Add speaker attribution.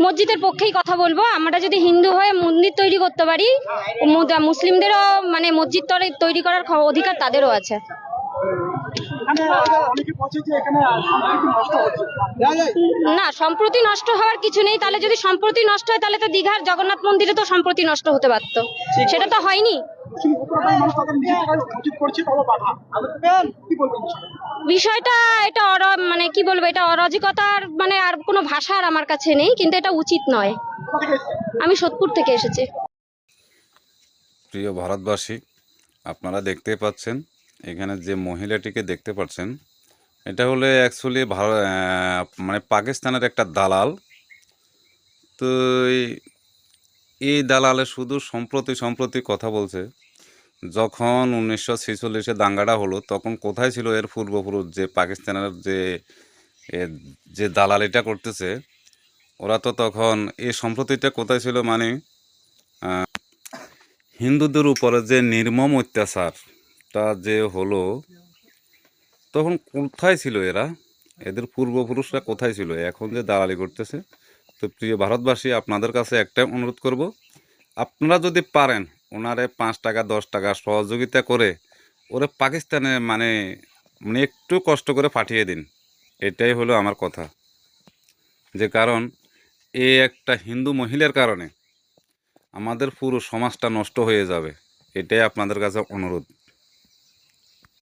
Speaker 1: মসজিদের পক্ষেই কথা বলবো। আমরা যদি হিন্দু হয়ে মন্দির তৈরি করতে পারি, মুসলিমদেরও মানে মসজিদ তৈরি করার অধিকার তাদেরও আছে। না, সম্প্রতি নষ্ট হওয়ার কিছু নেই। তাহলে যদি সম্প্রতি নষ্ট হয় তাহলে তো দীঘার জগন্নাথ মন্দিরে তো সম্প্রতি নষ্ট হতে পারতো, সেটা তো হয়নি। বিষয়টা এটা মানে কি বলবো, এটা অরাজকতার মানে আর কোনো ভাষা আর আমার কাছে নেই, কিন্তু এটা উচিত নয়। আমি সোদপুর থেকে এসেছি।
Speaker 2: প্রিয় ভারতবাসী, আপনারা দেখতে পাচ্ছেন এখানে যে মহিলাটিকে দেখতে পাচ্ছেন, এটা হলো অ্যাকচুয়ালি মানে পাকিস্তানের একটা দালাল। তো এই দালালে শুধু সম্প্রতি কথা বলছে। যখন 1946-এ দাঙ্গাটা হলো তখন কোথায় ছিল এর পূর্বপুরুষ, যে পাকিস্তানের যে দালালিটা করতেছে, ওরা তো তখন এই সম্প্রতিটা কোথায় ছিল, মানে হিন্দুদের উপরে যে নির্মম অত্যাচারটা যে হলো, তখন কোথায় ছিল এরা, এদের পূর্বপুরুষরা কোথায় ছিল, এখন যে দালালি করতেছে। তো প্রিয় ভারতবাসী, আপনাদের কাছে একটাই অনুরোধ করব, আপনারা যদি পারেন ওনারে 5 টাকা 10 টাকা সহযোগিতা করে ওরা পাকিস্তানে মানে মানে একটু কষ্ট করে পাঠিয়ে দিন। এটাই হলো আমার কথা, যে কারণ এই একটা হিন্দু মহিলার কারণে আমাদের পুরো সমাজটা নষ্ট হয়ে যাবে। এটাই আপনাদের কাছে অনুরোধ।